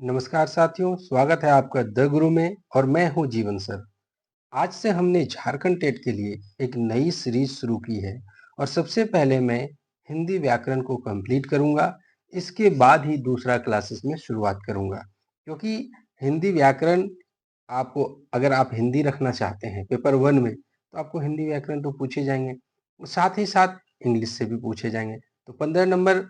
नमस्कार साथियों, स्वागत है आपका द गुरु में और मैं हूं जीवन सर। आज से हमने झारखंड टेट के लिए एक नई सीरीज शुरू की है और सबसे पहले मैं हिंदी व्याकरण को कंप्लीट करूंगा। इसके बाद ही दूसरा क्लासेस में शुरुआत करूंगा, क्योंकि हिंदी व्याकरण आपको, अगर आप हिंदी रखना चाहते हैं पेपर 1 में, तो आपको हिंदी व्याकरण तो पूछे जाएंगे, साथ ही साथ इंग्लिश से भी पूछे जाएंगे। तो 15 नंबर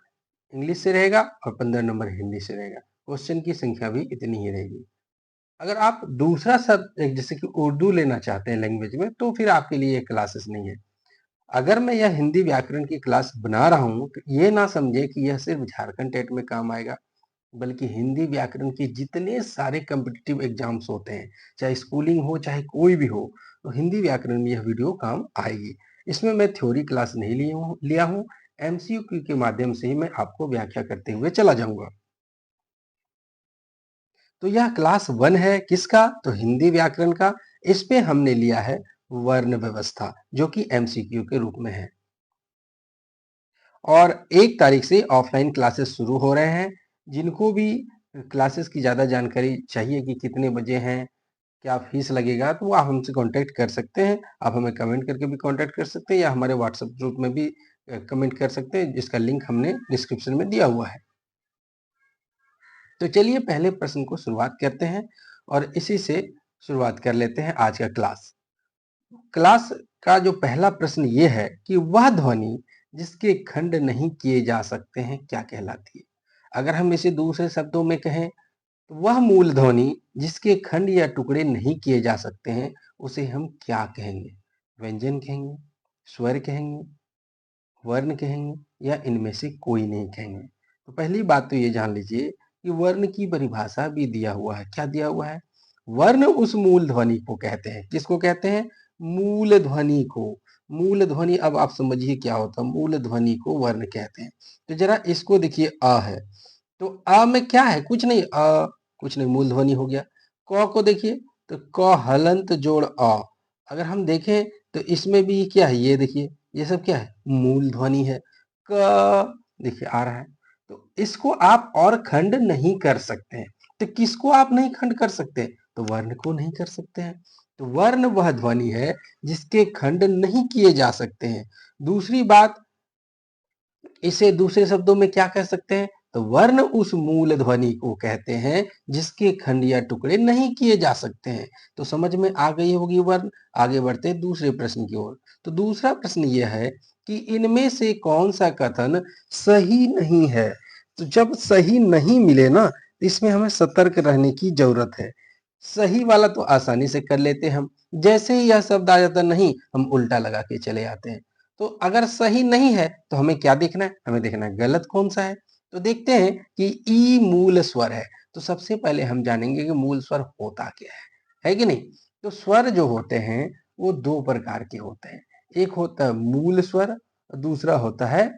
इंग्लिश से रहेगा और 15 नंबर हिंदी से रहेगा। क्वेश्चन की संख्या भी इतनी ही रहेगी। अगर आप दूसरा सब्जेक्ट जैसे कि उर्दू लेना चाहते हैं लैंग्वेज में, तो फिर आपके लिए ये क्लासेस नहीं है। अगर मैं यह हिंदी व्याकरण की क्लास बना रहा हूँ तो ये ना समझे कि यह सिर्फ झारखंड टेट में काम आएगा, बल्कि हिंदी व्याकरण के जितने सारे कम्पिटिटिव एग्जाम्स होते हैं, चाहे स्कूलिंग हो चाहे कोई भी हो, तो हिंदी व्याकरण में यह वीडियो काम आएगी। इसमें मैं थ्योरी क्लास नहीं लिया हूँ, एमसीक्यू के माध्यम से ही मैं आपको व्याख्या करते हुए चला जाऊंगा। तो यह क्लास 1 है किसका? तो हिंदी व्याकरण का। इस पे हमने लिया है वर्ण व्यवस्था, जो कि एमसीक्यू के रूप में है। और 1 तारीख से ऑफलाइन क्लासेस शुरू हो रहे हैं। जिनको भी क्लासेस की ज्यादा जानकारी चाहिए कि कितने बजे हैं, क्या फीस लगेगा, तो वो आप हमसे कांटेक्ट कर सकते हैं। आप हमें कमेंट करके भी कांटेक्ट कर सकते हैं या हमारे व्हाट्सएप ग्रुप में भी कमेंट कर सकते हैं, जिसका लिंक हमने डिस्क्रिप्शन में दिया हुआ है। तो चलिए पहले प्रश्न को शुरुआत करते हैं और इसी से शुरुआत कर लेते हैं आज का क्लास। क्लास का जो पहला प्रश्न ये है कि वह ध्वनि जिसके खंड नहीं किए जा सकते हैं क्या कहलाती है? अगर हम इसे दूसरे शब्दों में कहें तो वह मूल ध्वनि जिसके खंड या टुकड़े नहीं किए जा सकते हैं उसे हम क्या कहेंगे? व्यंजन कहेंगे, स्वर कहेंगे, वर्ण कहेंगे या इनमें से कोई नहीं कहेंगे? तो पहली बात तो ये जान लीजिए कि वर्ण की परिभाषा भी दिया हुआ है। क्या दिया हुआ है? वर्ण उस मूल ध्वनि को कहते हैं। किसको कहते हैं? मूल ध्वनि को। मूल ध्वनि, अब आप समझिए क्या होता है। मूल ध्वनि को वर्ण कहते हैं। तो जरा इसको देखिए, अ है, तो अ में क्या है? कुछ नहीं, अ कुछ नहीं, मूल ध्वनि हो गया। क को देखिए, तो क हलंत जोड़ अ। अगर हम देखें तो इसमें भी क्या है? ये देखिए, ये सब क्या है? मूल ध्वनि है। क देखिए आ रहा है। तो इसको आप और खंड नहीं कर सकते हैं। तो किसको आप नहीं खंड कर सकते? तो वर्ण को नहीं कर सकते हैं। तो वर्ण वह ध्वनि है जिसके खंड नहीं किए जा सकते हैं। दूसरी बात, इसे दूसरे शब्दों में क्या कह सकते हैं? तो वर्ण उस मूल ध्वनि को कहते हैं जिसके खंड या टुकड़े नहीं किए जा सकते हैं। तो समझ में आ गई होगी वर्ण। आगे बढ़ते हैं दूसरे प्रश्न की ओर। तो दूसरा प्रश्न यह है कि इनमें से कौन सा कथन सही नहीं है? तो जब सही नहीं मिले ना, तो इसमें हमें सतर्क रहने की जरूरत है। सही वाला तो आसानी से कर लेते हैं हम। जैसे ही यह शब्द आ जाता नहीं, हम उल्टा लगा के चले आते हैं। तो अगर सही नहीं है तो हमें क्या देखना है? हमें देखना है गलत कौन सा है। तो देखते हैं कि ई मूल स्वर है। तो सबसे पहले हम जानेंगे कि मूल स्वर होता क्या है कि नहीं? तो स्वर जो होते हैं वो 2 प्रकार के होते हैं। एक होता है मूल स्वर, दूसरा होता है,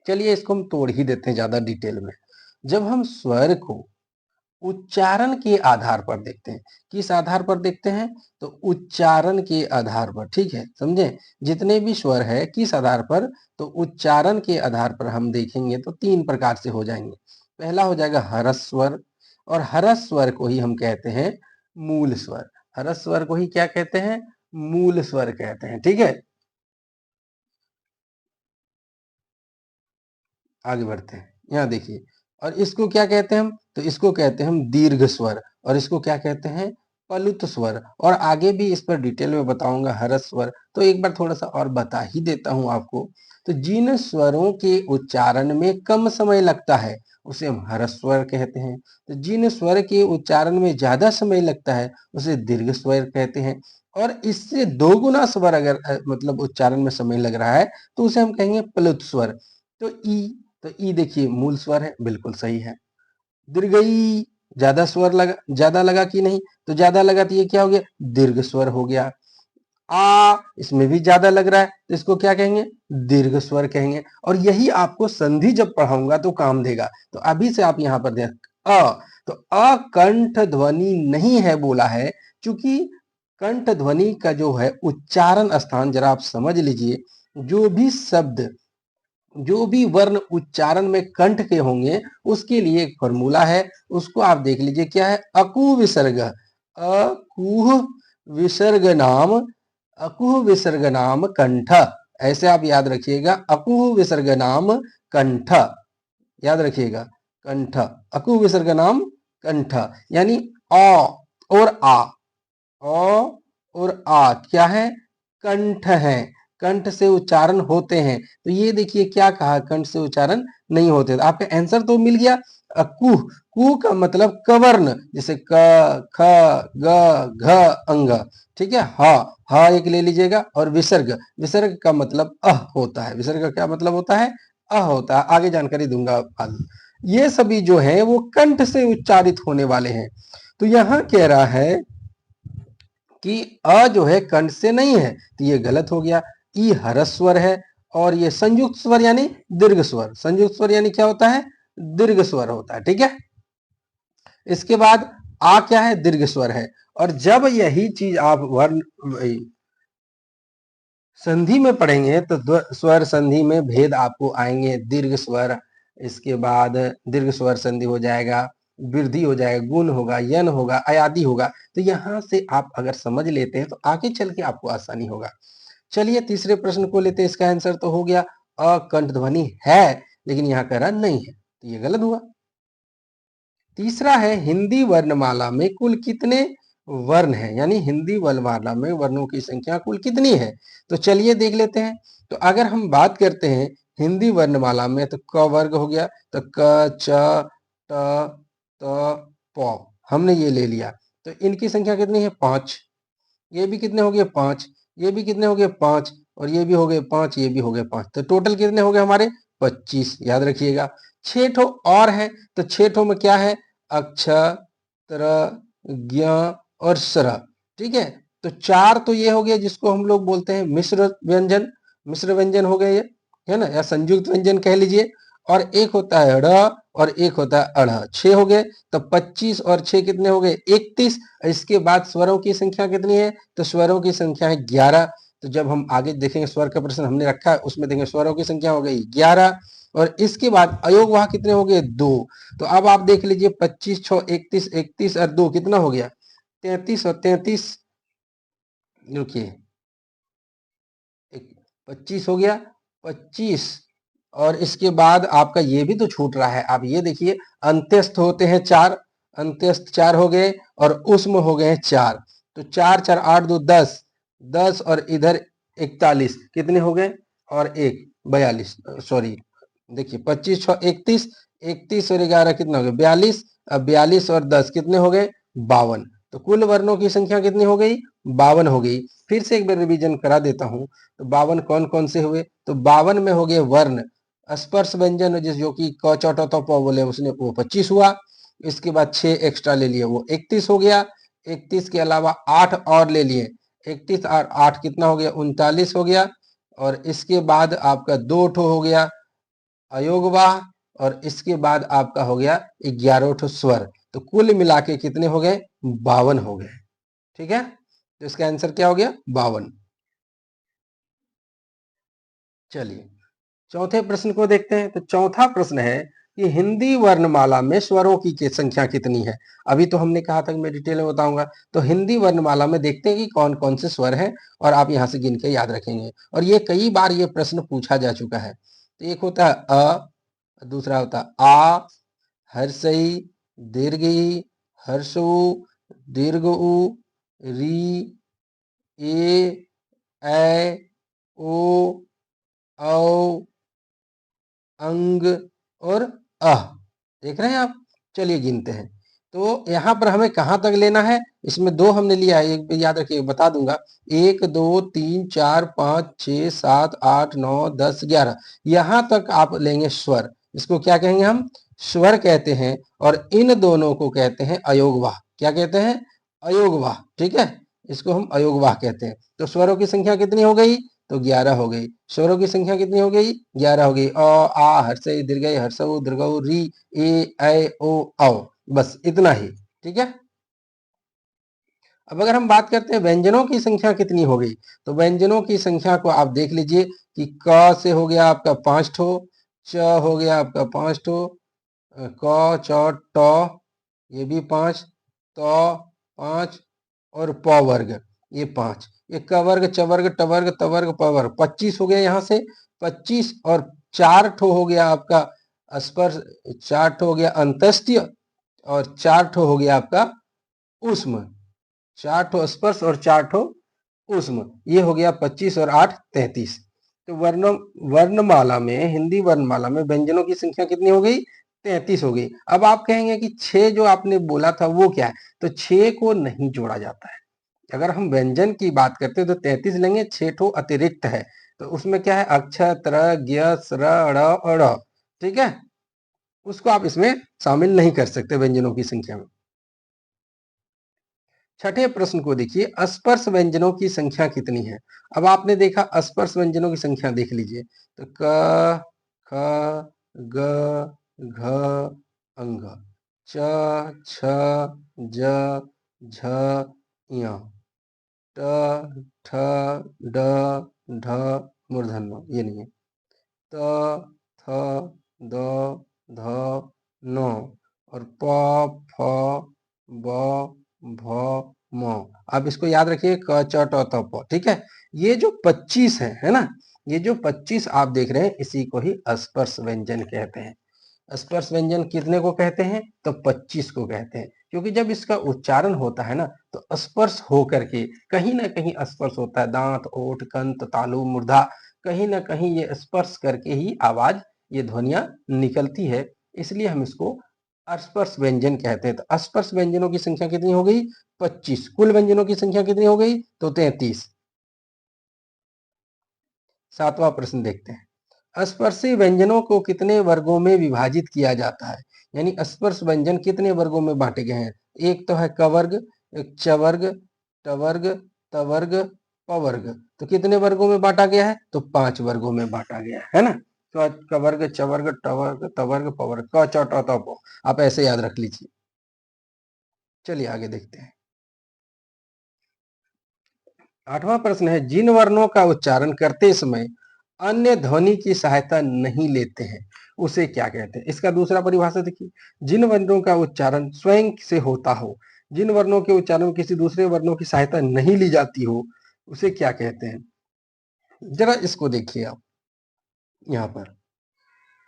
चलिए इसको हम तोड़ ही देते हैं ज्यादा डिटेल में। जब हम स्वर को उच्चारण के आधार पर देखते हैं, किस आधार पर देखते हैं? तो उच्चारण के आधार पर, ठीक है, समझे? जितने भी स्वर है किस आधार पर? तो उच्चारण के आधार पर हम देखेंगे तो 3 प्रकार से हो जाएंगे। पहला हो जाएगा हरस स्वर, और हरस स्वर को ही हम कहते हैं मूल स्वर। हरस स्वर को ही क्या कहते हैं? मूल स्वर कहते हैं, ठीक है। आगे बढ़ते हैं, यहाँ देखिए। और इसको क्या कहते हैं हम? तो इसको कहते हैं हम दीर्घ स्वर, और इसको क्या कहते हैं? पलुत स्वर। और आगे भी इस पर डिटेल में बताऊंगा हरस स्वर। तो एक बार थोड़ा सा और बता ही देता हूं आपको। तो जिन स्वरों के उच्चारण में कम समय लगता है उसे हम हरस स्वर कहते हैं। तो जिन स्वर के उच्चारण में ज्यादा समय लगता है उसे दीर्घ स्वर कहते हैं। और इससे 2 गुना स्वर अगर मतलब उच्चारण में समय लग रहा है तो उसे हम कहेंगे प्लुत स्वर। तो ई, तो ई देखिए मूल स्वर है, बिल्कुल सही है। दीर्घई, ज्यादा स्वर लगा, ज्यादा लगा कि नहीं? तो ज्यादा लगा तो ये क्या हो गया? दीर्घ स्वर हो गया। आ, इसमें भी ज्यादा लग रहा है तो इसको क्या कहेंगे? दीर्घ स्वर कहेंगे। और यही आपको संधि जब पढ़ाऊंगा तो काम देगा। तो अभी से आप यहां पर देख, अ, तो अकंठ ध्वनि नहीं है बोला है, क्योंकि कंठ ध्वनि का जो है उच्चारण स्थान, जरा आप समझ लीजिए, जो भी शब्द जो भी वर्ण उच्चारण में कंठ के होंगे उसके लिए एक फॉर्मूला है, उसको आप देख लीजिए क्या है, अकुह विसर्ग। अकुह विसर्ग नाम, अकुह विसर्ग नाम कंठ, ऐसे आप याद रखिएगा, अकुह विसर्ग नाम कंठ, याद रखिएगा, कंठ, अकुह विसर्ग नाम कंठ, यानी अ और आ, अ और आ क्या है, कंठ है, कंठ से उच्चारण होते हैं। तो ये देखिए क्या कहा, कंठ से उच्चारण नहीं होते। तो आपका आंसर तो मिल गया। कुह, कुह का मतलब कवर्ण, जैसे क, ख, ग, घ, अंग, ठीक है। हा एक ले लीजिएगा, और विसर्ग, विसर्ग का मतलब अह होता है, विसर्ग का क्या मतलब होता है, अह होता है। आगे जानकारी दूंगा आज। ये सभी जो है वो कंठ से उच्चारित होने वाले हैं। तो यहां कह रहा है कि अ जो है कंठ से नहीं है, तो ये गलत हो गया। ई हरस स्वर है, और ये संयुक्त स्वर यानी दीर्घ स्वर, संयुक्त स्वर यानी क्या होता है, दीर्घ स्वर होता है, ठीक है। इसके बाद आ क्या है, दीर्घ स्वर है। और जब यही चीज आप वर्ण संधि में पढ़ेंगे तो स्वर संधि में भेद आपको आएंगे, दीर्घ स्वर, इसके बाद दीर्घ स्वर संधि हो जाएगा, वृद्धि हो जाएगा, गुण होगा, यन होगा, अयादि होगा। तो यहां से आप अगर समझ लेते हैं तो आगे चल के आपको आसानी होगा। चलिए तीसरे प्रश्न को लेते हैं। इसका आंसर तो हो गया, अकंठ ध्वनि है, लेकिन यहाँ कह रहा नहीं है, तो ये गलत हुआ। तीसरा है, हिंदी वर्णमाला में कुल कितने वर्ण हैं, यानी हिंदी वर्णमाला में वर्णों की संख्या कुल कितनी है। तो चलिए देख लेते हैं। तो अगर हम बात करते हैं हिंदी वर्णमाला में, तो क वर्ग हो गया, तो क, च, ट, त, प, हमने ये ले लिया। तो इनकी संख्या कितनी है, 5। ये भी कितने हो गए, 5। ये भी कितने हो गए, 5। और ये भी हो गए 5, ये भी हो गए 5। तो टोटल कितने हो गए हमारे, 25, याद रखिएगा। 6 ठो और है, तो 6 ठो में क्या है, अक्ष, त्र, ज्ञ और स्र, ठीक है। तो 4 तो ये हो गया जिसको हम लोग बोलते हैं मिश्र व्यंजन, मिश्र व्यंजन हो गए ये, है ना, या संयुक्त व्यंजन कह लीजिए। और एक होता है ड़, और एक होता है अढ़। 6 हो गए, तो 25 और 6 कितने हो गए, 31। इसके बाद स्वरों की संख्या कितनी है, तो स्वरों की संख्या है 11। तो जब हम आगे देखेंगे, स्वर का प्रश्न हमने रखा है उसमें देखेंगे स्वरों की संख्या हो गई 11। और इसके बाद अयोग वाह कितने हो गए, 2। तो अब आप देख लीजिए, 25 6 31, 31 और 2 कितना हो गया, 33। और 33, रुकिए, 25 हो गया, 25। और इसके बाद आपका ये भी तो छूट रहा है, आप ये देखिए, अंत्यस्थ होते हैं 4, अंत्यस्थ 4 हो गए, और उष्म हो गए 4। तो 4 4 8 2 10, 10 और इधर 41, कितने हो गए, और 1 42, सॉरी, देखिए 25 6 31, 31 और 11 कितना हो गया, 42। अब 42 और 10 कितने हो गए, 52। तो कुल वर्णों की संख्या कितनी हो गई, 52 हो गई। फिर से एक बार रिवीजन करा देता हूं। तो 52 कौन कौन से हुए, तो 52 में हो गए वर्ण, स्पर्श व्यंजन जिस जो कि क च ट त प बोले उसने, वो 25 हुआ। इसके बाद 6 एक्स्ट्रा ले लिए, वो 31 हो गया। 31 के अलावा 8 और ले लिए, 31 और 8 कितना हो गया, 39 हो गया। और इसके बाद आपका 2 ठो हो गया अयोगवाह, और इसके बाद आपका हो गया 11 ठो स्वर। तो कुल मिला के कितने हो गए, 52 हो गए, ठीक है। तो इसका आंसर क्या हो गया, 52। चलिए चौथे प्रश्न को देखते हैं। तो चौथा प्रश्न है कि हिंदी वर्णमाला में स्वरों की संख्या कितनी है। अभी तो हमने कहा था कि मैं डिटेल में बताऊंगा। तो हिंदी वर्णमाला में देखते हैं कि कौन कौन से स्वर हैं, और आप यहां से गिन के याद रखेंगे। और ये कई बार ये प्रश्न पूछा जा चुका है। तो एक होता है अ, दूसरा होता है आ, हर्षई, दीर्घई, हर्षु, दीर्घ उ, री, ए, ऐ, ओ, औ, अंग और अह, देख रहे हैं आप। चलिए गिनते हैं। तो यहाँ पर हमें कहाँ तक लेना है, इसमें 2 हमने लिया है, एक भी याद रखिए, बता दूंगा। 1 2 3 4 5 6 7 8 9 10 11, यहाँ तक आप लेंगे स्वर। इसको क्या कहेंगे हम, स्वर कहते हैं। और इन दोनों को कहते हैं अयोगवाह। क्या कहते हैं, अयोगवाह, ठीक है। इसको हम अयोगवाह कहते हैं। तो स्वरों की संख्या कितनी हो गई, तो 11 हो गई। स्वरों की संख्या कितनी हो गई, 11 हो गई। अ आ हर्षई दीर्घई हर्षऊ दीर्घऊ री, ए ऐ ओ औ, बस इतना ही, ठीक है। अब अगर हम बात करते हैं व्यंजनों की संख्या कितनी हो गई, तो व्यंजनों की संख्या को आप देख लीजिए कि क से हो गया आपका 5 ठो, च हो गया आपका 5 ठो, क च ट ये भी 5, त 5 और प वर्ग ये 5, ये क वर्ग च वर्ग ट वर्ग त वर्ग प वर्ग 25 हो गया यहाँ से 25, और 4 ठो हो गया आपका स्पर्श, 4 ठो हो गया अंतस्त्य, और 4 ठो हो गया आपका ऊष्म, 4 ठो स्पर्श और 4 ठो ऊष्म, ये हो गया 25 और 8 33। तो वर्णमाला में, हिंदी वर्णमाला में व्यंजनों की संख्या कितनी हो गई? 33 हो गई। अब आप कहेंगे कि 6 जो आपने बोला था वो क्या है? तो 6 को नहीं जोड़ा जाता है। अगर हम व्यंजन की बात करते हैं तो 33 लेंगे, 6 ठो अतिरिक्त है, तो उसमें क्या है? अक्षर, त्र, ज्ञ, स्र, ड़, अड़, ठीक है, उसको आप इसमें शामिल नहीं कर सकते व्यंजनों की संख्या में। छठे प्रश्न को देखिए, स्पर्श व्यंजनों की संख्या कितनी है? अब आपने देखा स्पर्श व्यंजनों की संख्या देख लीजिए, तो क, ख, ग, घ, अंग, च, छ, ज, झ, ञ, ट, ठ, ड, ढ, मूर्धन्य ये नहीं है, त, थ, द, ध, न, और प, फ, ब, भ, म। आप इसको याद रखिए, क च ट त प, ठीक है। ये जो 25 है ना, ये जो 25 आप देख रहे हैं, इसी को ही स्पर्श व्यंजन कहते हैं। स्पर्श व्यंजन कितने को कहते हैं? तो 25 को कहते हैं, क्योंकि जब इसका उच्चारण होता है ना, तो स्पर्श हो करके कहीं ना कहीं स्पर्श होता है, दांत, ओठ, कंत, तालु, मूर्धा, कहीं ना कहीं ये स्पर्श करके ही आवाज, ये ध्वनियां निकलती है, इसलिए हम इसको स्पर्श व्यंजन कहते हैं। तो स्पर्श व्यंजनों की संख्या कितनी हो गई? 25। कुल व्यंजनों की संख्या कितनी हो गई? तो 33। सातवां प्रश्न देखते हैं, स्पर्शी व्यंजनों को कितने वर्गों में विभाजित किया जाता है? यानी स्पर्श व्यंजन कितने वर्गों में बांटे गए हैं? एक तो है क वर्ग, एक च वर्ग, ट वर्ग, त वर्ग, प वर्ग। तो कितने वर्गों में बांटा गया है? तो 5 वर्गों में बांटा गया है ना। तो क वर्ग, च वर्ग, ट वर्ग, त वर्ग, प वर्ग, क च ट त प, आप ऐसे याद रख लीजिए। चलिए आगे देखते हैं। आठवां प्रश्न है, जिन वर्णों का उच्चारण करते समय अन्य ध्वनि की सहायता नहीं लेते हैं, उसे क्या कहते हैं? इसका दूसरा परिभाषा देखिए, जिन वर्णों का उच्चारण स्वयं से होता हो, जिन वर्णों के उच्चारण में किसी दूसरे वर्णों की सहायता नहीं ली जाती हो, उसे क्या कहते हैं? जरा इसको देखिए आप, यहाँ पर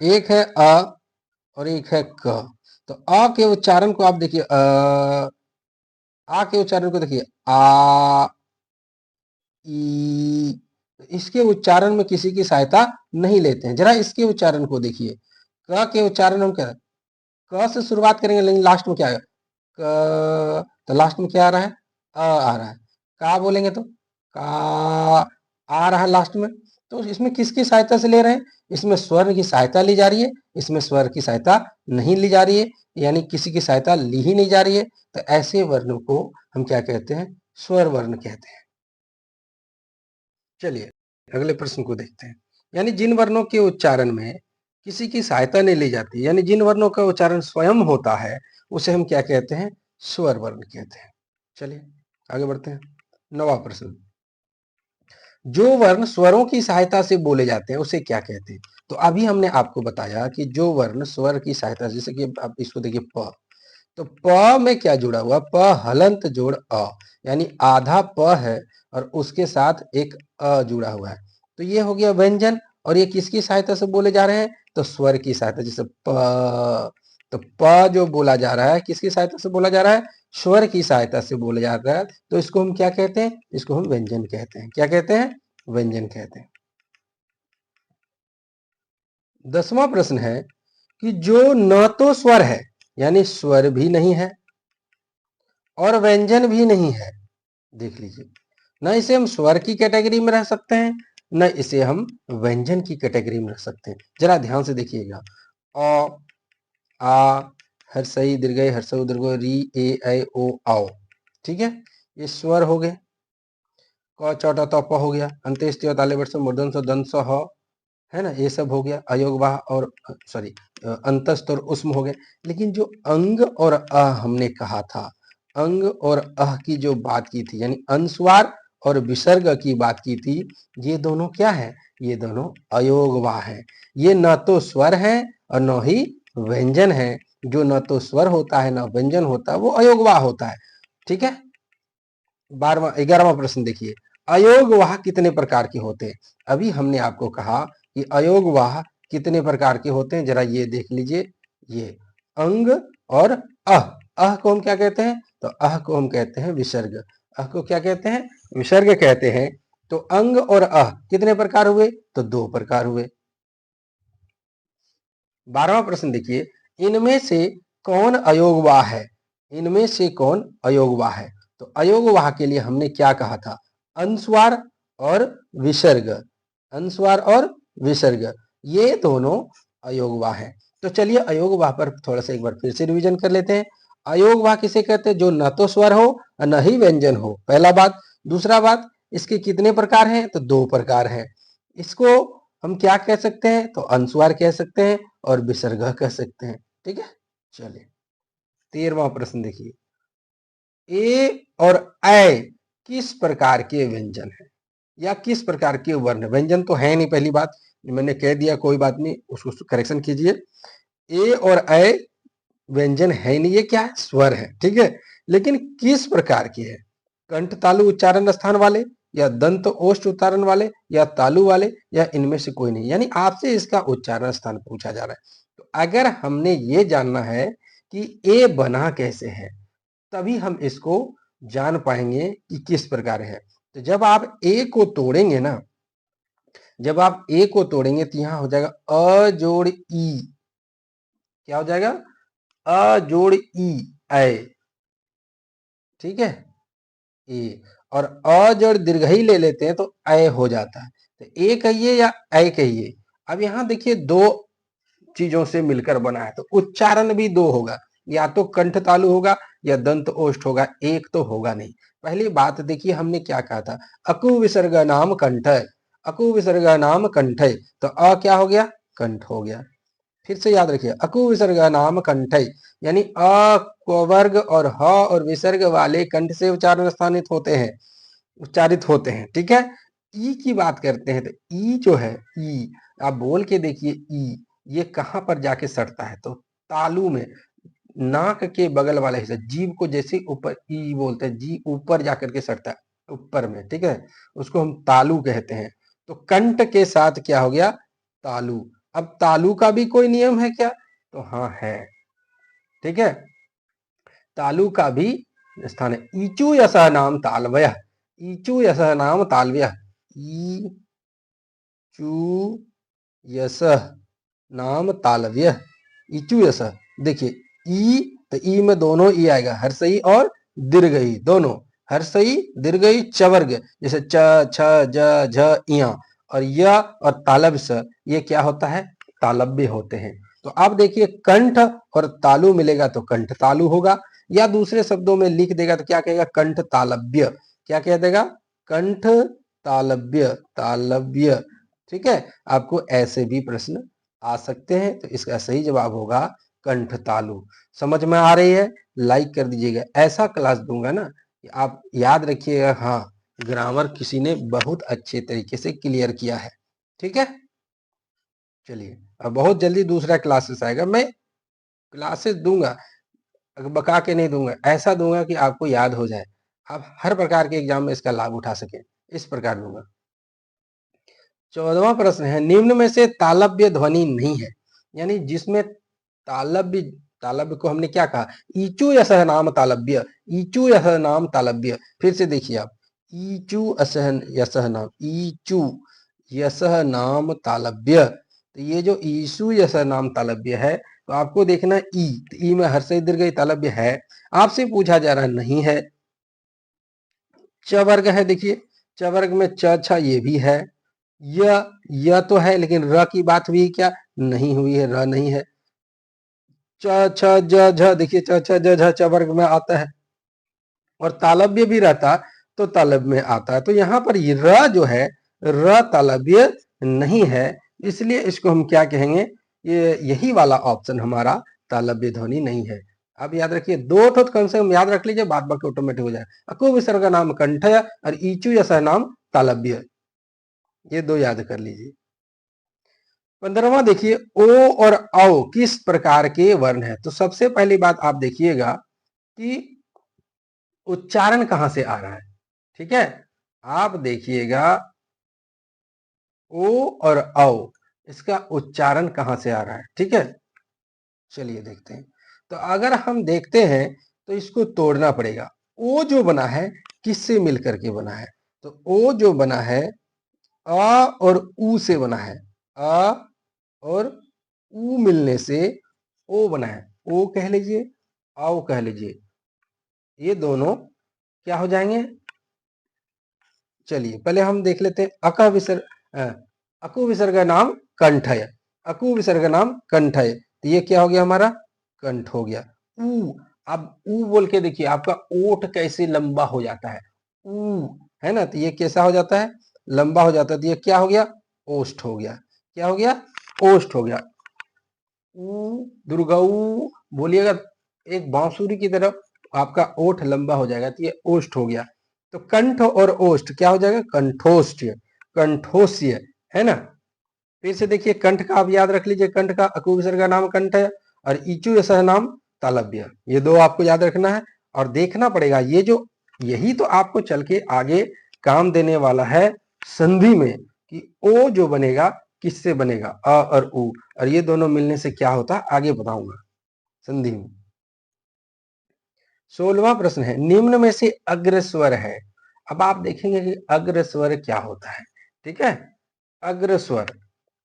एक है अ और एक है क। तो अ के उच्चारण को आप देखिए, आ के उच्चारण को देखिए, आ, ई, इसके उच्चारण में किसी की सहायता नहीं लेते हैं। जरा इसके उच्चारण को देखिए, क के उच्चारण हम क्या, क से शुरुआत करेंगे, लेकिन लास्ट में क्या है? क, तो लास्ट में क्या आ रहा है? अ आ रहा है। का बोलेंगे तो का आ रहा है लास्ट में। तो इसमें किसकी सहायता से ले रहे हैं? इसमें स्वर की सहायता ली जा रही है, इसमें स्वर की सहायता नहीं ली जा रही है, यानी किसी की सहायता ली ही नहीं जा रही है। तो ऐसे वर्णों को हम क्या कहते हैं? स्वर वर्ण कहते हैं। चलिए अगले प्रश्न को देखते हैं, यानी जिन वर्णों के उच्चारण में किसी की सहायता नहीं ली जाती, यानी जिन वर्णों का उच्चारण स्वयं होता है, उसे हम क्या कहते हैं? स्वर वर्ण कहते हैं। चलिए आगे बढ़ते हैं। नवा प्रश्न, जो वर्ण स्वरों की सहायता से बोले जाते हैं उसे क्या कहते हैं? तो अभी हमने आपको बताया कि जो वर्ण स्वर की सहायता, जैसे कि आप इसको देखिए प, तो प में क्या जुड़ा हुआ? प हलंत जोड़ अ, यानी आधा प है और उसके साथ एक अ जुड़ा हुआ है, तो ये हो गया व्यंजन। और ये किसकी सहायता से बोले जा रहे हैं? तो स्वर की सहायता, जैसे प, तो प जो बोला जा रहा है किसकी सहायता से बोला जा रहा है? स्वर की सहायता से बोला जा रहा है, तो इसको हम क्या कहते हैं? इसको हम व्यंजन कहते हैं। क्या कहते हैं? व्यंजन कहते हैं। 10वां प्रश्न है कि जो न तो स्वर है, यानी स्वर भी नहीं है और व्यंजन भी नहीं है, देख लीजिए, न इसे हम स्वर की कैटेगरी में रख सकते हैं, न इसे हम व्यंजन की कैटेगरी में रख सकते हैं। जरा ध्यान से देखिएगा, अ, आ, हर्षई दीर्घई हर्षऊ दीर्घो री ए ऐ ओ आओ, ठीक है, ये स्वर हो गए। क च ट त प हो गया, अंत्येष्टि ताले वर्ष मूर्धन स दंत स ह, है ना, ये सब हो गया। अयोग वाह और सॉरी अंतस्थ और उष्म हो गए। लेकिन जो अंग और अ हमने कहा था, अंग और अह की जो बात की थी, यानी अनुस्वार और विसर्ग की बात की थी, ये दोनों क्या है? ये दोनों अयोगवाह है। ये न तो स्वर है और न ही व्यंजन है। जो न तो स्वर होता है न व्यंजन होता है वो अयोगवाह होता है। ठीक है। 11वां प्रश्न देखिए, अयोगवाह कितने प्रकार के होते हैं? अभी हमने आपको कहा कि अयोगवाह कितने प्रकार के होते हैं, जरा ये देख लीजिए। ये अंग और अह। अह को हम क्या कहते हैं? तो अह को हम कहते हैं विसर्ग। अह को क्या कहते हैं? विसर्ग कहते हैं। तो अंग और अह कितने प्रकार हुए? तो 2 प्रकार हुए। 12वां प्रश्न देखिए, इनमें से कौन अयोगवाह है? इनमें से कौन अयोगवाह है? तो अयोगवाह के लिए हमने क्या कहा था? अनुस्वार और विसर्ग। अनुस्वार और विसर्ग ये दोनों अयोगवाह है। तो चलिए अयोगवाह पर थोड़ा सा एक बार फिर से रिवीजन कर लेते हैं। अयोगवाह किसे कहते हैं? जो न तो स्वर हो और न ही व्यंजन हो, पहला बात। दूसरा बात, इसके कितने प्रकार हैं? तो 2 प्रकार हैं। इसको हम क्या कह सकते हैं? तो अनुस्वार कह सकते हैं और विसर्ग कह सकते हैं। ठीक है। चलिए 13वां प्रश्न देखिए, ए और ऐ किस प्रकार के व्यंजन है या किस प्रकार के वर्ण? व्यंजन तो है नहीं, पहली बात मैंने कह दिया, कोई बात नहीं, उसको करेक्शन कीजिए। ए और ऐ व्यंजन है नहीं, ये क्या है? स्वर है। ठीक है। लेकिन किस प्रकार की है? कंठ तालु उच्चारण स्थान वाले, या दंत ओष्ठ उच्चारण वाले, या तालु वाले, या इनमें से कोई नहीं? यानी आपसे इसका उच्चारण स्थान पूछा जा रहा है। तो अगर हमने ये जानना है कि ए बना कैसे है, तभी हम इसको जान पाएंगे कि किस प्रकार है। तो जब आप ए को तोड़ेंगे ना, जब आप ए को तोड़ेंगे तो यहां हो जाएगा अ जोड़ ई। क्या हो जाएगा? अ जोड़ ई, ऐ। ठीक है। ए और अ जड़ दीर्घई ले लेते हैं तो ऐ हो जाता है। तो ए कहिए या ऐ कहिए। अब यहां देखिए 2 चीजों से मिलकर बना है, तो उच्चारण भी 2 होगा। या तो कंठ तालु होगा या दंत ओष्ठ होगा, एक तो होगा नहीं। पहली बात देखिए हमने क्या कहा था? अकु विसर्ग नाम कंठ। अकु विसर्ग नाम कंठ। तो अ क्या हो गया? कंठ हो गया। फिर से याद रखिए, अकु विसर्ग नाम कंठ, यानी अ को वर्ग और ह और विसर्ग वाले कंठ से उच्चारण स्थानित होते हैं, उच्चारित होते हैं। ठीक है। ई की बात करते हैं तो ई जो है, ई आप बोल के देखिए, ई ये कहां पर जाके सटता है? तो तालु में, नाक के बगल वाला हिस्सा, जीभ को जैसे ऊपर ई बोलते हैं, जी ऊपर जाकर के सटता है ऊपर में। ठीक है। उसको हम तालु कहते हैं। तो कंठ के साथ क्या हो गया? तालु। अब तालु का भी कोई नियम है क्या? तो हाँ है। ठीक है। तालु का भी स्थान है। ईचु यशः नाम तालव्यः। ईचु यशः नाम तालव्यः। ईचु यशः नाम तालव्यः। ईचु यशः। देखिए ई, तो ई में दोनों ई आएगा, हर्षई और दीर्घई दोनों। हर्षई दीर्घई चवर्ग, जैसे च छ ज झ इया। और य और तालब स, ये क्या होता है? तालव्य होते हैं। तो अब देखिए कंठ और तालु मिलेगा तो कंठ तालु होगा, या दूसरे शब्दों में लिख देगा तो क्या कहेगा? कंठ तालव्य। क्या कह देगा? कंठ तालव्य, तालव्य। ठीक है। आपको ऐसे भी प्रश्न आ सकते हैं, तो इसका सही जवाब होगा कंठ तालु। समझ में आ रही है? लाइक कर दीजिएगा। ऐसा क्लास दूंगा ना कि आप याद रखिएगा, हाँ ग्रामर किसी ने बहुत अच्छे तरीके से क्लियर किया है। ठीक है। चलिए अब बहुत जल्दी दूसरा क्लासेस आएगा। मैं क्लासेस दूंगा, बका के नहीं दूंगा, ऐसा दूंगा कि आपको याद हो जाए, आप हर प्रकार के एग्जाम में इसका लाभ उठा सके, इस प्रकार दूंगा। 14वां प्रश्न है, निम्न में से तालव्य ध्वनि नहीं है, यानी जिसमें तालव्य, तालव्य को हमने क्या कहा? ईचु यसह नाम तालव्य। ईचु यसह नाम तालव्य। फिर से देखिए आप, ईचु असह यसह नाम, ईचु यसह नाम तालव्य। तो ये जो ईसु यसह नाम तालव्य है, तो आपको देखना ई, तो ई में हर्षई दीर्घई तालव्य है। आपसे पूछा जा रहा नहीं है। च वर्ग है, देखिए च वर्ग में च छ ये भी है। य तो है, लेकिन र की बात हुई क्या? नहीं हुई है, र नहीं है। च छ ज झ, देखिए च छ ज झ च वर्ग में आता है, और तालव्य भी रहता तो तालव्य में आता है। तो यहाँ पर ये र जो है, र तालव्य नहीं है, इसलिए इसको हम क्या कहेंगे? ये यही वाला ऑप्शन हमारा तालव्य ध्वनि नहीं है। अब याद रखिए, दो ठो तो कम से कम याद रख लीजिए, बाद बाकी ऑटोमेटिक हो जाए। अकु विसर्ग का नाम कंठय और ईचु या नाम तालव्य, ये दो याद कर लीजिए। 15वां देखिए, ओ और औ किस प्रकार के वर्ण है। तो सबसे पहली बात आप देखिएगा कि उच्चारण कहां से आ रहा है। ठीक है, आप देखिएगा ओ और औ इसका उच्चारण कहां से आ रहा है। ठीक है, चलिए देखते हैं। तो अगर हम देखते हैं तो इसको तोड़ना पड़ेगा। ओ जो बना है किससे मिलकर के बना है, तो ओ जो बना है अ और उ से बना है। अ और उ मिलने से ओ बना है। ओ कह लीजिए, आओ कह लीजिए, ये दोनों क्या हो जाएंगे। चलिए पहले हम देख लेते हैं। अकु विसर्ग नाम कंठय, अकु विसर्ग नाम कंठय, तो ये क्या हो गया हमारा, कंठ हो गया। ऊ, अब ऊ बोल के देखिए आपका ओठ कैसे लंबा हो जाता है, ऊ, है ना, तो ये कैसा हो जाता है, लंबा हो जाता है, तो ये क्या हो गया, ओष्ठ हो गया। क्या हो गया, ओष्ठ हो गया। ऊ, दुर्गऊ बोलिएगा एक बांसुरी की तरफ, आपका ओठ लंबा हो जाएगा, तो ये ओष्ठ हो गया। तो कंठ और ओष्ठ क्या हो जाएगा, कंठोष्ठ्य, कंठोष्य, है ना। फिर से देखिए, कंठ का आप याद रख लीजिए, कंठ का अकु विसर्ग का नाम कंठ है और इचु सह नाम तालव्य, ये दो आपको याद रखना है। और देखना पड़ेगा ये जो, यही तो आपको चल के आगे काम देने वाला है संधि में, कि ओ जो बनेगा किससे बनेगा, अ और उ, और ये दोनों मिलने से क्या होता है आगे बताऊंगा संधि में। 16वां प्रश्न है, निम्न में से अग्रस्वर है। अब आप देखेंगे कि अग्रस्वर क्या होता है। ठीक है, अग्रस्वर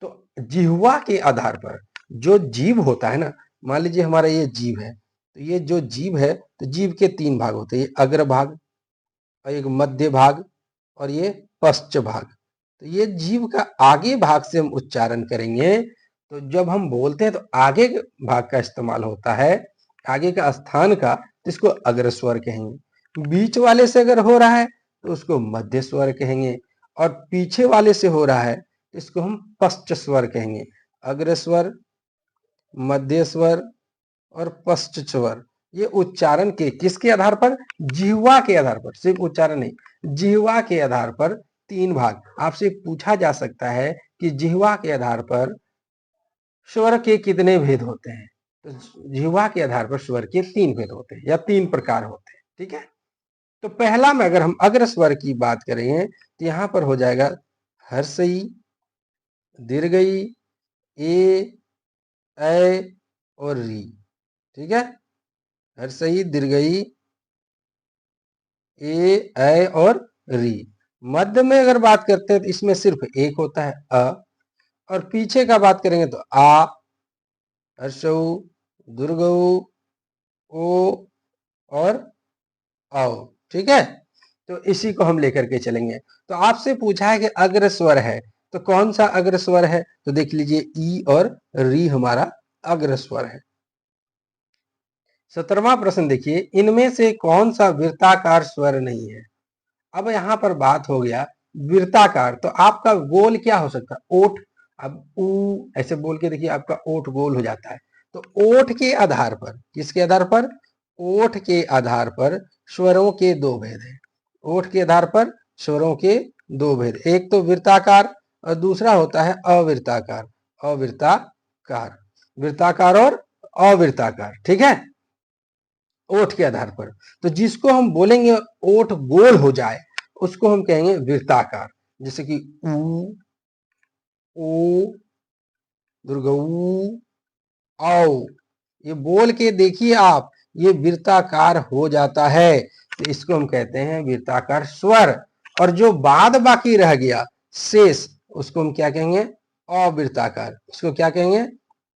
तो जिह्वा के आधार पर जो जीव होता है ना, मान लीजिए हमारा ये जीव है, तो ये जो जीव है, तो जीव के तीन भाग होते हैं, ये अग्र भाग और एक मध्य भाग और ये पश्च भाग। तो ये जीव का आगे भाग से हम उच्चारण करेंगे, तो जब हम बोलते हैं तो आगे के भाग का इस्तेमाल होता है, आगे का स्थान का, तो इसको अग्रस्वर कहेंगे। बीच वाले से अगर हो रहा है तो उसको मध्य स्वर कहेंगे, और पीछे वाले से हो रहा है तो इसको हम पश्च स्वर कहेंगे। अग्रस्वर, मध्य स्वर और पश्च स्वर, ये उच्चारण के किसके आधार पर, जिह्वा के आधार पर, सिर्फ उच्चारण नहीं, जिह्वा के आधार पर तीन भाग। आपसे पूछा जा सकता है कि जिह्वा के आधार पर स्वर के कितने भेद होते हैं, तो जिह्वा के आधार पर स्वर के तीन भेद होते हैं या तीन प्रकार होते हैं। ठीक है, तो पहला में अगर हम अग्र स्वर की बात करेंगे तो यहां पर हो जाएगा हर्षई, दीर्घई, ए, ऐ और री। ठीक है, हर्षई, दीर्घई, ए, ऐ और री। मध्य में अगर बात करते हैं तो इसमें सिर्फ एक होता है अ, और पीछे का बात करेंगे तो आ, हर्षऊ, दुर्गऊ, ओ और आओ। ठीक है, तो इसी को हम लेकर के चलेंगे। तो आपसे पूछा है कि अग्र स्वर है, तो कौन सा अग्र स्वर है, तो देख लीजिए ई और री हमारा अग्र स्वर है। 17वां प्रश्न देखिए, इनमें से कौन सा वृत्ताकार स्वर नहीं है। अब यहां पर बात हो गया वृत्ताकार, तो आपका गोल क्या हो सकता है, ओठ। अब ऊ ऐसे बोल के देखिए आपका ओठ गोल हो जाता है, तो ओठ के आधार पर, किसके आधार पर, ओठ के आधार पर स्वरों के दो भेद हैं। ओठ के आधार पर स्वरों के दो भेद, एक तो वृत्ताकार और दूसरा होता है अवृत्ताकार। अवृत्ताकार, वृत्ताकार और अवृत्ताकार। ठीक है, ओठ के आधार पर, तो जिसको हम बोलेंगे ओठ गोल हो जाए उसको हम कहेंगे वृत्ताकार। जैसे कि ऊ, ओ, दुर्गऊ, आओ, ये बोल के देखिए आप, ये वृत्ताकार हो जाता है, तो इसको हम कहते हैं वृत्ताकार स्वर। और जो बाद बाकी रह गया शेष, उसको हम क्या कहेंगे, अवृत्ताकार। उसको क्या कहेंगे,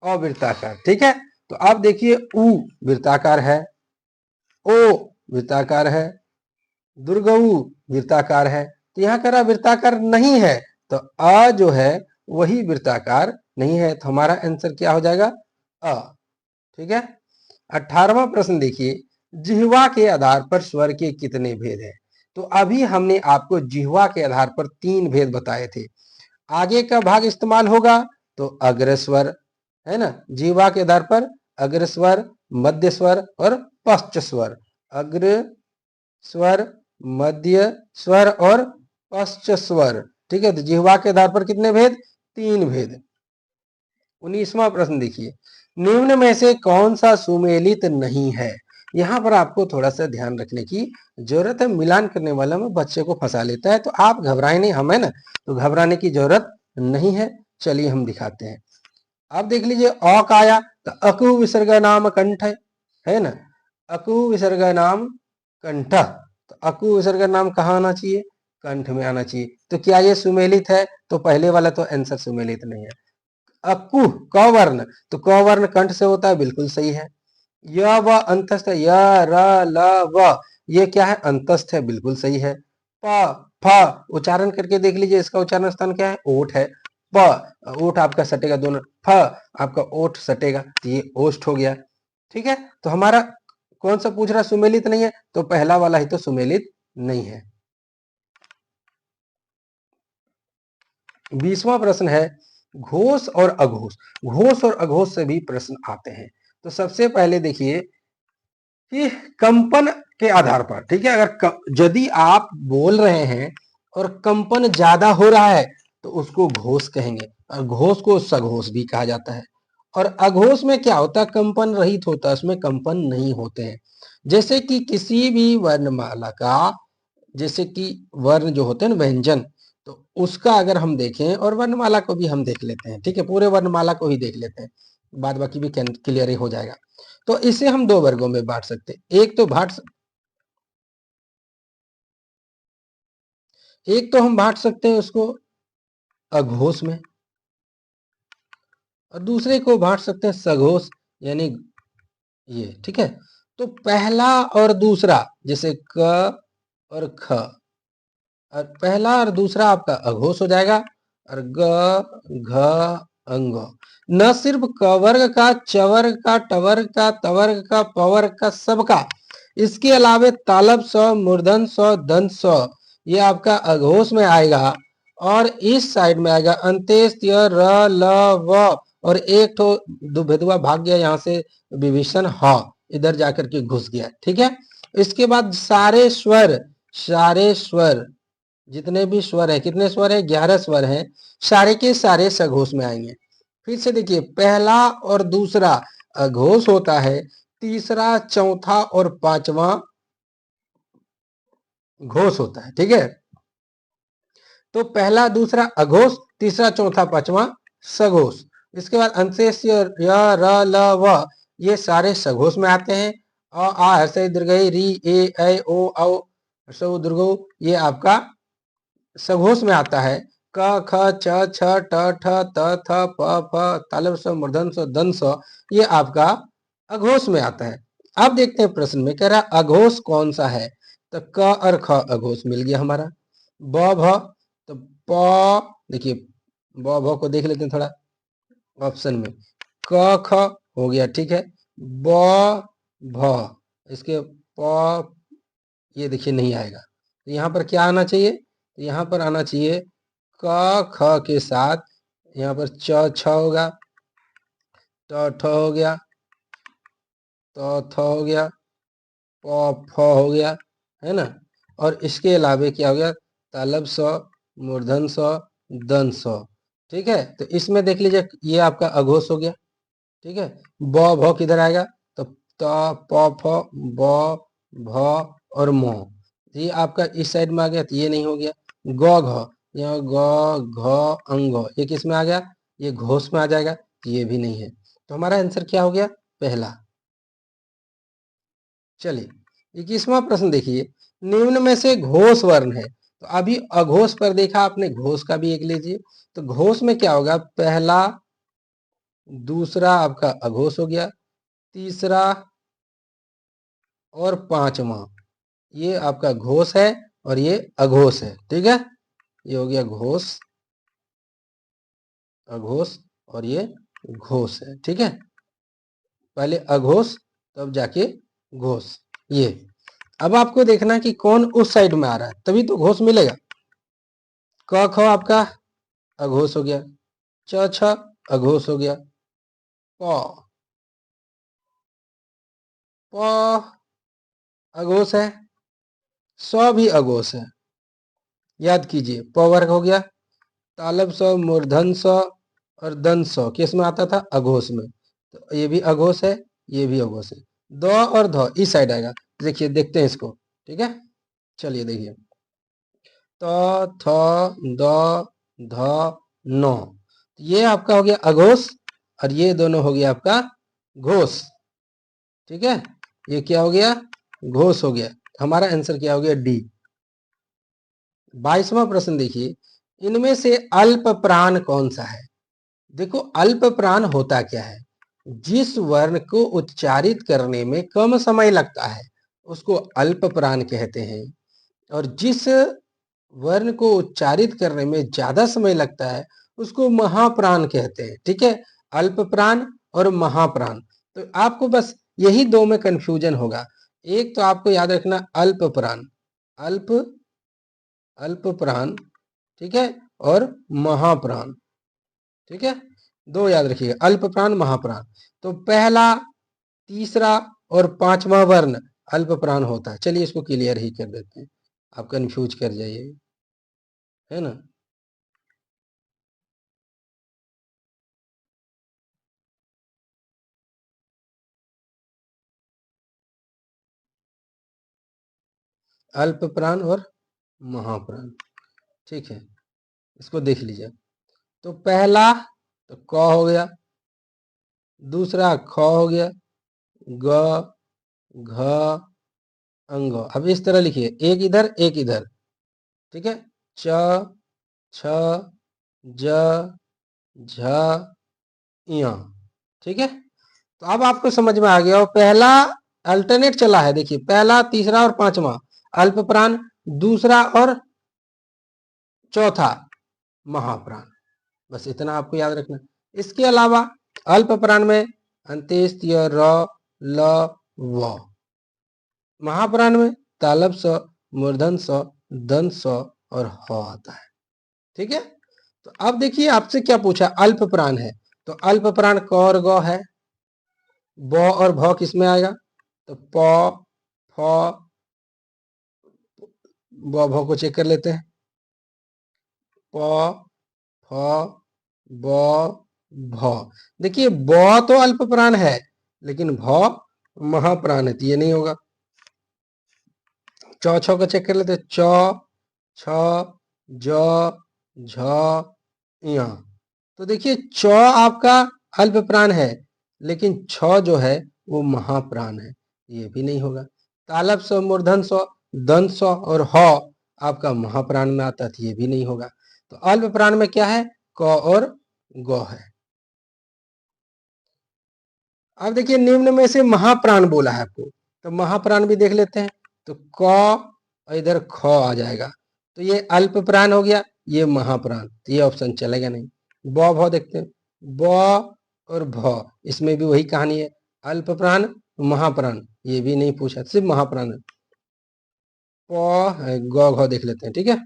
अवृत्ताकार। ठीक है, तो अब देखिए ऊ वृत्ताकार है, ओ वृत्ताकार है, दुर्गऊ वृत्ताकार है, तो यहां कह रहा वृत्ताकार नहीं है, तो अ जो है वही वृत्ताकार नहीं है, तो हमारा आंसर क्या हो जाएगा, अ। ठीक है, 18वां प्रश्न देखिए, जिह्वा के आधार पर स्वर के कितने भेद हैं। तो अभी हमने आपको जिह्वा के आधार पर तीन भेद बताए थे। आगे का भाग इस्तेमाल होगा तो अग्र स्वर, है ना, जिह्वा के आधार पर अग्र स्वर, मध्य स्वर और पश्च स्वर। अग्र स्वर, मध्य स्वर और पश्च स्वर। ठीक है, तो जिह्वा के आधार पर कितने भेद? 3 भेद। 19वां प्रश्न देखिए, निम्न में से कौन सा सुमेलित नहीं है? यहाँ पर आपको थोड़ा सा ध्यान रखने की जरूरत है। मिलान करने वाला में बच्चे को फंसा लेता है, तो आप घबराए नहीं, हमें ना तो घबराने की जरूरत नहीं है। चलिए हम दिखाते हैं। आप देख लीजिए, अ का आया तो अकु विसर्ग नाम कंठ है ना। अकु विसर्ग नाम कंठ, तो अकु विसर्ग नाम कहाँ आना चाहिए? कंठ में आना चाहिए। तो क्या ये सुमेलित है? तो पहले वाला तो आंसर सुमेलित नहीं है। अकु क वर्ण, तो क वर्ण कंठ से होता है, बिल्कुल सही है। य व अंतस्थ, य र ल व, ये क्या है? अंतस्थ है, बिल्कुल सही है। प फ, उच्चारण करके देख लीजिए, इसका उच्चारण स्थान क्या है? ओठ है। प, ओठ आपका सटेगा दोनों। फ, आपका ओठ सटेगा, तो ये ओष्ठ हो गया। ठीक है, तो हमारा कौन सा पूछ रहा सुमेलित नहीं है? तो पहला वाला ही तो सुमेलित नहीं है। 20वां प्रश्न है, घोष और अघोष। घोष और अघोष से भी प्रश्न आते हैं। तो सबसे पहले देखिए कि कंपन के आधार पर, ठीक है, अगर यदि आप बोल रहे हैं और कंपन ज्यादा हो रहा है तो उसको घोष कहेंगे, और घोष को सघोष भी कहा जाता है। और अघोष में क्या होता है? कंपन रहित होता है, उसमें कंपन नहीं होते हैं। जैसे कि किसी भी वर्णमाला का, जैसे कि वर्ण जो होते हैं ना, व्यंजन, तो उसका अगर हम देखें, और वर्णमाला को भी हम देख लेते हैं, ठीक है, पूरे वर्णमाला को ही देख लेते हैं, बाद बाकी भी क्लियर ही हो जाएगा। तो इसे हम 2 वर्गों में बांट सकते हैं। एक तो हम बांट सकते हैं उसको अघोष में, और दूसरे को बांट सकते हैं सघोष, यानी ये। ठीक है, तो पहला और दूसरा, जैसे क और ख, और पहला और दूसरा आपका अघोष हो जाएगा, और ग घ अंग। न सिर्फ क वर्ग का, च वर्ग का, ट वर्ग का, त वर्ग का, प वर्ग का, सबका, इसके अलावे तालब स, मूर्धन स, दंत स, ये आपका अघोष में आएगा। और इस साइड में आएगा अंत्येष्टि र ल व, और एक तो दुभेदुआ भाग गया यहाँ से, विभीषण ह इधर जाकर के घुस गया। ठीक है, इसके बाद सारे स्वर, जितने भी स्वर है, कितने स्वर है? 11 स्वर हैं, सारे के सारे सघोष में आएंगे। फिर से देखिए, पहला और दूसरा अघोष होता है, तीसरा, चौथा और पांचवा घोष होता है। ठीक है, तो पहला दूसरा अघोष, तीसरा चौथा पांचवा सघोष। इसके बाद अंशेष य र ल व, ये सारे सघोष में आते हैं। अ आ हर्षई दीर्घई री ए ऐ ओ औ हर्षऊ दीर्घऊ, ये आपका सघोष में आता है। क ख छ छ ट ठ त थ प फ तालव्य स, मूर्धन स, दंत स, ये आपका अघोष में आता है। अब देखते हैं प्रश्न में, कह रहा अघोष कौन सा है? तो क और ख अघोष मिल गया हमारा। ब भ, तो प, देखिए ब भ को देख लेते हैं थोड़ा ऑप्शन में। क ख हो गया, ठीक है। ब भ, इसके प, ये देखिए नहीं आएगा, तो यहाँ पर क्या आना चाहिए? तो यहाँ पर आना चाहिए क ख के साथ, यहाँ पर च छ होगा, ट ठ हो गया, त थ हो गया, प फ हो गया, है ना। और इसके अलावे क्या हो गया? तालब स, मूर्धन स, दंत स। ठीक है, तो इसमें देख लीजिए, ये आपका अघोष हो गया। ठीक है, ब भ किधर आएगा? तो त प फ ब भ और म, ये आपका इस साइड में आ गया, तो ये नहीं हो गया। ग घ, यहाँ ग घ अंग, ये किस में आ गया? ये घोष में आ जाएगा, तो ये भी नहीं है। तो हमारा आंसर क्या हो गया? पहला। चलिए 21वां प्रश्न देखिए, निम्न में से घोष वर्ण है। तो अभी अघोष पर देखा आपने, घोष का भी एक लीजिए। तो घोष में क्या होगा? पहला, दूसरा आपका अघोष हो गया, तीसरा और पांचवा, ये आपका घोष है और ये अघोष है। ठीक है, ये हो गया घोष, अघोष, और ये घोष है। ठीक है, पहले अघोष तब जाके घोष। ये अब आपको देखना कि कौन उस साइड में आ रहा है, तभी तो घोष मिलेगा। क ख आपका अघोष हो गया, च छ अघोष हो गया, प प अघोष है, स भी अघोष है। याद कीजिए, प वर्ग हो गया, तालब स, मूर्धन स और दंत स किस में आता था? अघोष में। तो ये भी अघोष है, ये भी अघोष है। द और ध इस साइड आएगा। देखिए, देखते हैं इसको, ठीक है। चलिए देखिए, त थ द ध न, ये आपका हो गया अघोष और ये दोनों हो गया आपका घोष, ठीक है। ये क्या हो गया? घोष हो गया। हमारा आंसर क्या हो गया? डी। 22वां प्रश्न देखिए, इनमें से अल्प प्राण कौन सा है? देखो, अल्प प्राण होता क्या है? जिस वर्ण को उच्चारित करने में कम समय लगता है उसको अल्प प्राण कहते हैं, और जिस वर्ण को उच्चारित करने में ज्यादा समय लगता है उसको महाप्राण कहते हैं, ठीक है। अल्प प्राण और महाप्राण, तो आपको बस यही दो में कंफ्यूजन होगा। एक तो आपको याद रखना अल्प प्राण, अल्प अल्प प्राण, ठीक है, और महाप्राण, ठीक है। दो याद रखिएगा, अल्प प्राण महाप्राण। तो पहला, तीसरा और पांचवा वर्ण अल्प प्राण होता है। चलिए इसको क्लियर ही कर देते हैं, आप कंफ्यूज कर जाइए, है ना। अल्प प्राण और महाप्राण, ठीक है। इसको देख लीजिए, तो पहला तो क हो गया, दूसरा ख हो गया, ग घ अंग। अब इस तरह लिखिए, एक इधर एक इधर, ठीक है। च छ ज झ य, ठीक है। तो अब आपको समझ में आ गया, और पहला अल्टरनेट चला है, देखिए पहला, तीसरा और पांचवा अल्प प्राण, दूसरा और चौथा महाप्राण। बस इतना आपको याद रखना। इसके अलावा अल्प प्राण में अंत्येष्टि र ल व, महाप्राण में तालब स, मूर्धन स, दंत स और ह आता है, ठीक है। तो अब देखिए आपसे क्या पूछा, अल्प प्राण है, तो अल्प प्राण क और ग है, ब और भ किसमें आएगा? तो प फ, ब भ को चेक कर लेते हैं, प फ ब भ। देखिए ब तो अल्प प्राण है, लेकिन भ महाप्राण है, तो ये नहीं होगा। च छ को चेक कर लेते हैं, च छ ज झ य। तो देखिए च आपका अल्प प्राण है, लेकिन छ जो है वो महाप्राण है, ये भी नहीं होगा। तालब स, मूर्धन स, दंत स और ह आपका महाप्राण में आता है, तो ये भी नहीं होगा। तो अल्प प्राण में क्या है? क और ग है। अब देखिए निम्न में से महाप्राण बोला है आपको, तो महाप्राण भी देख लेते हैं। तो क और इधर ख आ जाएगा, तो ये अल्प प्राण हो गया, ये महाप्राण, तो ये ऑप्शन चलेगा नहीं। ब भ देखते हैं, ब और भ, इसमें भी वही कहानी है, अल्प प्राण महाप्राण, ये भी नहीं पूछा, सिर्फ महाप्राण है। प है, ग घ देख लेते हैं, ठीक है।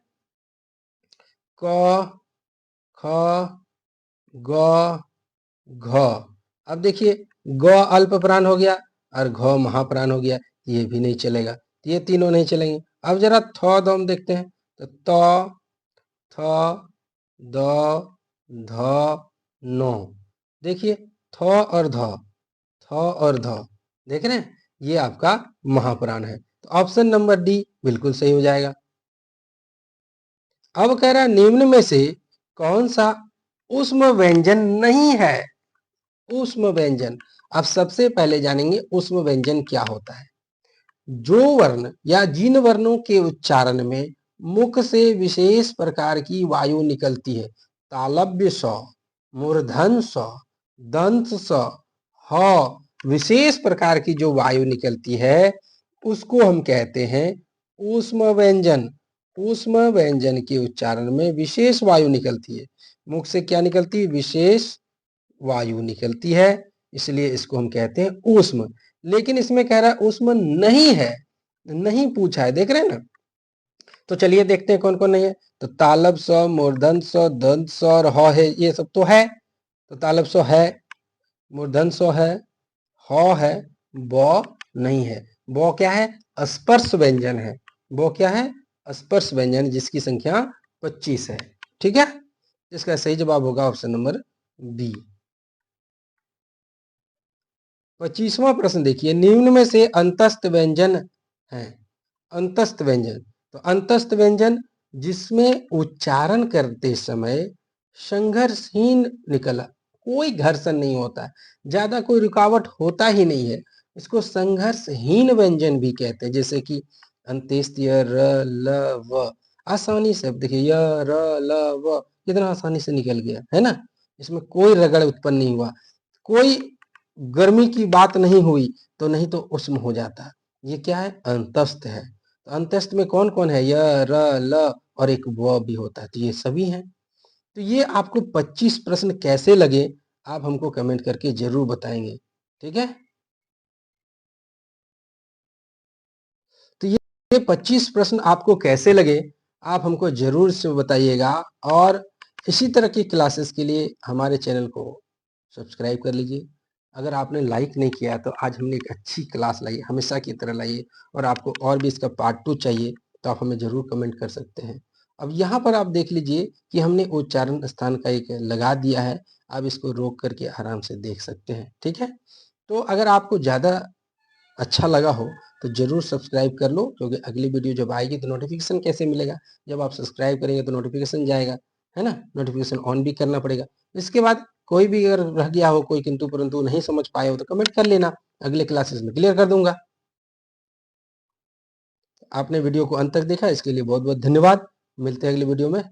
क ख ग घ। अब देखिए ग अल्प प्राण हो गया और घ महाप्राण हो गया, ये भी नहीं चलेगा, ये तीनों नहीं चलेंगे। अब जरा थ द हम देखते हैं, तो त थ द ध न। देखिए थ और ध, थ और ध, देख रहे हैं, ये आपका महाप्राण है, तो ऑप्शन नंबर डी बिल्कुल सही हो जाएगा। अब कह रहा है निम्न में से कौन सा ऊष्म व्यंजन नहीं है? ऊष्म व्यंजन, अब सबसे पहले जानेंगे ऊष्म व्यंजन क्या होता है। जो वर्ण या जिन वर्णों के उच्चारण में मुख से विशेष प्रकार की वायु निकलती है, तालव्य स, मूर्धन स, दंत स, ह, विशेष प्रकार की जो वायु निकलती है उसको हम कहते हैं ऊष्म व्यंजन। ऊष्म व्यंजन के उच्चारण में विशेष वायु निकलती है, मुख से क्या निकलती है? विशेष वायु निकलती है, इसलिए इसको हम कहते हैं ऊष्म। लेकिन इसमें कह रहा है ऊष्म नहीं है, नहीं पूछा है, देख रहे हैं ना। तो चलिए देखते हैं कौन कौन नहीं है। तो तालब स, मूर्धन स, दंत स और ह है, ये सब तो है। तो तालब स है, मूर्धन स है, ह है, ब नहीं है। वो क्या है? स्पर्श व्यंजन है। वो क्या है? स्पर्श व्यंजन, जिसकी संख्या 25 है। ठीक है, इसका सही जवाब होगा ऑप्शन नंबर बी। 25वां प्रश्न देखिए, निम्न में से अंतस्थ व्यंजन है। अंतस्थ व्यंजन, तो अंतस्थ व्यंजन जिसमें उच्चारण करते समय संघर्षहीन निकला, कोई घर्षण नहीं होता है, ज्यादा कोई रुकावट होता ही नहीं है, इसको संघर्षहीन व्यंजन भी कहते हैं। जैसे कि अंत्येष्ट य, र, ल, व, आसानी से, अब देखिए य, र, ल, व कितना आसानी से निकल गया है ना, इसमें कोई रगड़ उत्पन्न नहीं हुआ, कोई गर्मी की बात नहीं हुई, तो नहीं तो उष्म हो जाता। ये क्या है? अंतस्थ है। तो अंतस्थ में कौन कौन है? य, र, ल और एक व भी होता है, तो ये सभी हैं। तो ये आपको 25 प्रश्न कैसे लगे, आप हमको कमेंट करके जरूर बताएंगे। ठीक है, तो ये 25 प्रश्न आपको कैसे लगे, आप हमको जरूर से बताइएगा। और इसी तरह की क्लासेस के लिए हमारे चैनल को सब्सक्राइब कर लीजिए। अगर आपने लाइक नहीं किया तो आज हमने एक अच्छी क्लास लाई, हमेशा की तरह लाइए, और आपको और भी इसका पार्ट 2 चाहिए तो आप हमें ज़रूर कमेंट कर सकते हैं। अब यहाँ पर आप देख लीजिए कि हमने उच्चारण स्थान का एक लगा दिया है, आप इसको रोक करके आराम से देख सकते हैं। ठीक है, तो अगर आपको ज़्यादा अच्छा लगा हो तो ज़रूर सब्सक्राइब कर लो, क्योंकि अगली वीडियो जब आएगी तो नोटिफिकेशन कैसे मिलेगा? जब आप सब्सक्राइब करेंगे तो नोटिफिकेशन जाएगा, है ना? नोटिफिकेशन ऑन भी करना पड़ेगा। इसके बाद कोई भी अगर रह गया हो, कोई किंतु परंतु नहीं समझ पाए हो, तो कमेंट कर लेना, अगले क्लासेस में क्लियर कर दूंगा। आपने वीडियो को अंत तक देखा, इसके लिए बहुत बहुत धन्यवाद। मिलते हैं अगली वीडियो में।